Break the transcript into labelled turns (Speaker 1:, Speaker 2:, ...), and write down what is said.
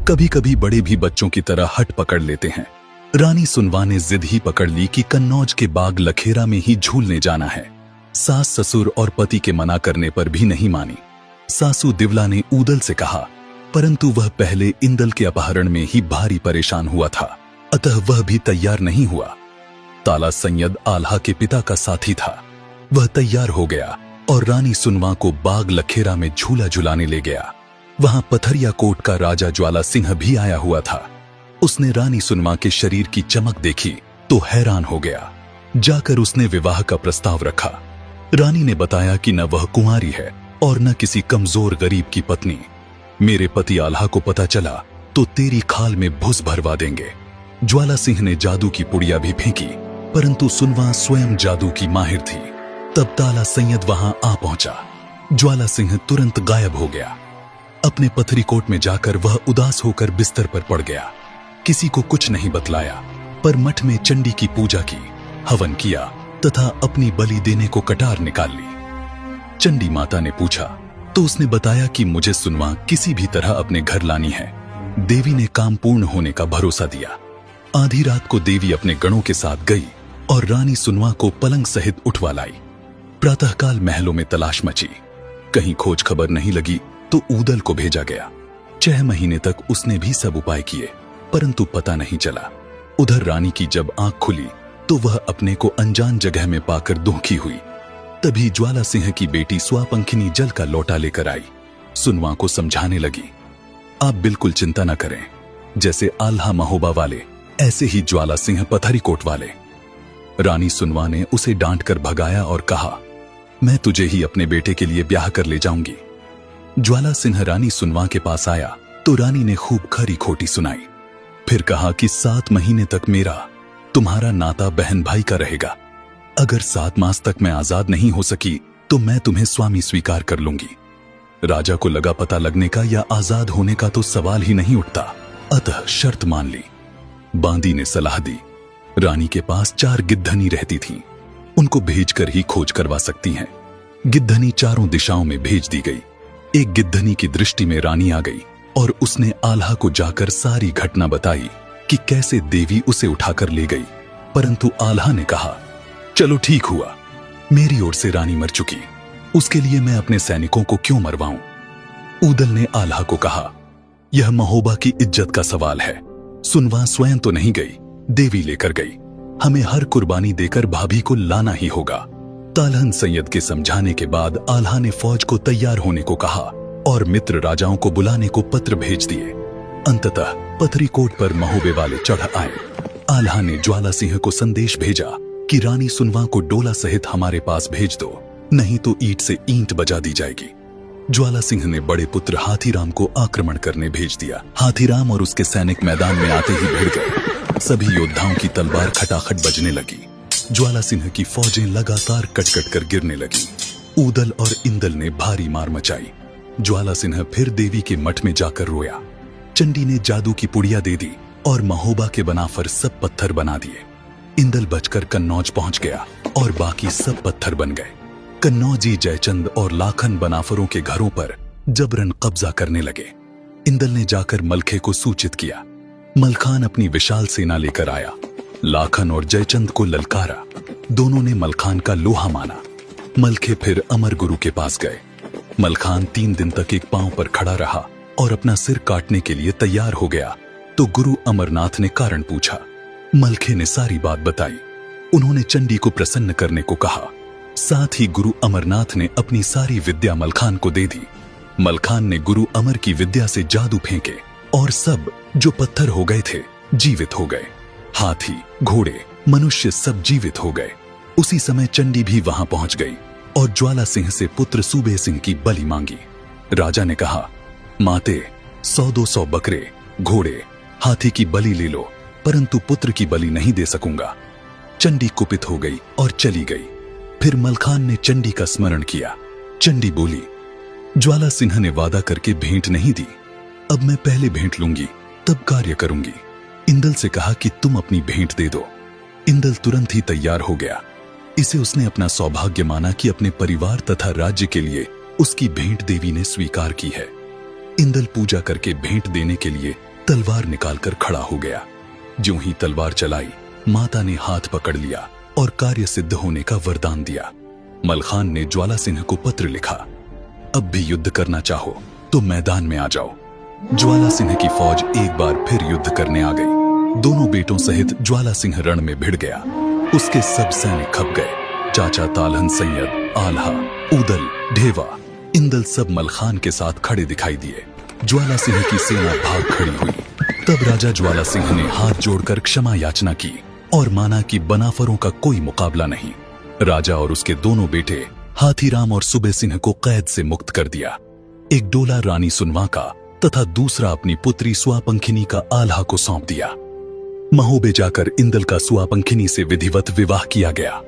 Speaker 1: कभी कभी बड़े भी बच्चों की तरह हट पकड़ लेते हैं। रानी सुनवा ने जिद ही पकड़ ली कि कन्नौज के बाग लखेरा में ही झूलने जाना है। सास ससुर और पति के मना करने पर भी नहीं मानी। सासू दिवला ने ऊदल से कहा, परंतु वह पहले इंदल के अपहरण में ही भारी परेशान हुआ था, अतः वह भी तैयार नहीं हुआ। ताला सैयद आल्हा के पिता का साथी था। वह तैयार हो गया और रानी सुनवा को बाग लखेरा में झूला झुलाने ले गया। वहां पथरिया कोट का राजा ज्वाला सिंह भी आया हुआ था। उसने रानी सुनवा के शरीर की चमक देखी तो हैरान हो गया। जाकर उसने विवाह का प्रस्ताव रखा। रानी ने बताया कि न वह कुंवारी है और न किसी कमजोर गरीब की पत्नी। मेरे पति आल्हा को पता चला तो तेरी खाल में भुस भरवा देंगे। ज्वाला सिंह ने जादू की पुड़िया भी फेंकी, परंतु सुनवा स्वयं जादू की माहिर थी। तब ताला सैयद वहां आ पहुंचा। ज्वाला सिंह तुरंत गायब हो गया। अपने पथरी कोट में जाकर वह उदास होकर बिस्तर पर पड़ गया। किसी को कुछ नहीं बतलाया, पर मठ में चंडी की पूजा की, हवन किया तथा अपनी बलि देने को कटार निकाल ली। चंडी माता ने पूछा तो उसने बताया कि मुझे सुनवा किसी भी तरह अपने घर लानी है। देवी ने काम पूर्ण होने का भरोसा दिया। आधी रात को देवी अपने गणों के साथ गई और रानी सुनवा को पलंग सहित उठवा लाई। प्रातःकाल महलों में तलाश मची। कहीं खोज खबर नहीं लगी तो ऊदल को भेजा गया। 6 महीने तक उसने भी सब उपाय किए, परंतु पता नहीं चला। उधर रानी की जब आंख खुली तो वह अपने को अनजान जगह में पाकर दुखी हुई। तभी ज्वाला सिंह की बेटी स्वापंखिनी जल का लोटा लेकर आई। सुनवा को समझाने लगी, आप बिल्कुल चिंता न करें। जैसे आल्हा महोबा वाले, ऐसे ही ज्वाला सिंह पथरी कोट वाले। रानी सुनवा ने उसे डांट कर भगाया और कहा, मैं तुझे ही अपने बेटे के लिए ब्याह कर ले जाऊंगी। ज्वाला सिंह रानी सुनवा के पास आया तो रानी ने खूब खरी खोटी सुनाई। फिर कहा कि 7 महीने तक मेरा तुम्हारा नाता बहन भाई का रहेगा। अगर 7 मास तक मैं आजाद नहीं हो सकी तो मैं तुम्हें स्वामी स्वीकार कर लूंगी। राजा को लगा पता लगने का या आजाद होने का तो सवाल ही नहीं उठता, अतः शर्त मान ली। बांदी ने सलाह दी, रानी के पास 4 गिद्धनी रहती थीं, उनको भेजकर ही खोज करवा सकती हैं। गिद्धनी चारों दिशाओं में भेज दी गई। एक गिद्धनी की दृष्टि में रानी आ गई और उसने आल्हा को जाकर सारी घटना बताई कि कैसे देवी उसे उठाकर ले गई। परंतु आल्हा ने कहा, चलो ठीक हुआ, मेरी ओर से रानी मर चुकी, उसके लिए मैं अपने सैनिकों को क्यों मरवाऊं। ऊदल ने आल्हा को कहा, यह महोबा की इज्जत का सवाल है। सुनवा स्वयं तो नहीं गई, देवी लेकर गई। हमें हर कुर्बानी देकर भाभी को लाना ही होगा। तालहन सैयद के समझाने के बाद आल्हा ने फौज को तैयार होने को कहा और मित्र राजाओं को बुलाने को पत्र भेज दिए। अंततः पथरी कोट पर महोबे वाले चढ़ आए। आल्हा ने ज्वाला सिंह को संदेश भेजा कि रानी सुनवा को डोला सहित हमारे पास भेज दो, नहीं तो ईंट से ईंट बजा दी जाएगी। ज्वाला सिंह ने बड़े पुत्र हाथीराम को आक्रमण करने भेज दिया। हाथीराम और उसके सैनिक मैदान में आते ही भिड़ गए। सभी योद्धाओं की तलवार खटाखट बजने लगी। ज्वाला सिंह की फौजें लगातार कट-कट कर गिरने लगी। ऊदल और इंदल ने भारी मार मचाई। ज्वाला सिंह फिर देवी के मठ में जाकर रोया। चंडी ने जादू की पुड़िया दे दी और महोबा के बनाफर सब पत्थर बना दिए। इंदल बचकर कन्नौज पहुंच गया और बाकी सब पत्थर बन गए। कन्नौजी जयचंद और लाखन बनाफरों के घरों पर जबरन कब्जा करने लगे। इंदल ने जाकर मलखे को सूचित किया। मलखान अपनी विशाल सेना लेकर आया। लाखन और जयचंद को ललकारा। दोनों ने मलखान का लोहा माना। मलखे फिर अमर गुरु के पास गए। मलखान 3 दिन तक एक पांव पर खड़ा रहा और अपना सिर काटने के लिए तैयार हो गया तो गुरु अमरनाथ ने कारण पूछा। मलखे ने सारी बात बताई। उन्होंने चंडी को प्रसन्न करने को कहा। साथ ही गुरु अमरनाथ ने अपनी सारी विद्या मलखान को दे दी। मलखान ने गुरु अमर की विद्या से जादू फेंके और सब जो पत्थर हो गए थे जीवित हो गए। हाथी, घोड़े, मनुष्य सब जीवित हो गए। उसी समय चंडी भी वहां पहुंच गई और ज्वाला सिंह से पुत्र सूबे सिंह की बलि मांगी। राजा ने कहा, माते 100-200 बकरे, घोड़े, हाथी की बलि ले लो, परंतु पुत्र की बलि नहीं दे सकूंगा। चंडी कुपित हो गई और चली गई। फिर मलखान ने चंडी का स्मरण किया। चंडी बोली, ज्वाला सिंह ने वादा करके भेंट नहीं दी, अब मैं पहले भेंट लूंगी तब कार्य करूंगी। इंदल से कहा कि तुम अपनी भेंट दे दो। इंदल तुरंत ही तैयार हो गया। इसे उसने अपना सौभाग्य माना कि अपने परिवार तथा राज्य के लिए उसकी भेंट देवी ने स्वीकार की है। इंदल पूजा करके भेंट देने के लिए तलवार निकालकर खड़ा हो गया। ज्यों ही तलवार चलाई, माता ने हाथ पकड़ लिया और कार्य सिद्ध होने का वरदान दिया। मलखान ने ज्वाला सिंह को पत्र लिखा, अब भी युद्ध करना चाहो तो मैदान में आ जाओ। ज्वाला सिंह की फौज एक बार फिर युद्ध करने आ गई। दोनों बेटों सहित ज्वाला सिंह रण में भिड़ गया। उसके सब सैनिक खप गए। चाचा तालहन सैयद, आल्हा, उदल, ढेवा, इंदल सब मलखान के साथ खड़े दिखाई दिए। ज्वाला सिंह की सेना भाग खड़ी हुई। तब राजा ज्वाला सिंह ने हाथ जोड़कर क्षमा याचना की और माना कि बनाफरों का कोई मुकाबला नहीं। राजा और उसके दोनों बेटे हाथीराम और सुबे सिंह को कैद से मुक्त कर दिया। एक डोला रानी सुनवा का तथा दूसरा अपनी पुत्री सुआपंखिनी का आल्हा को सौंप दिया। महोबे जाकर इंदल का सुआपंखिनी से विधिवत विवाह किया गया।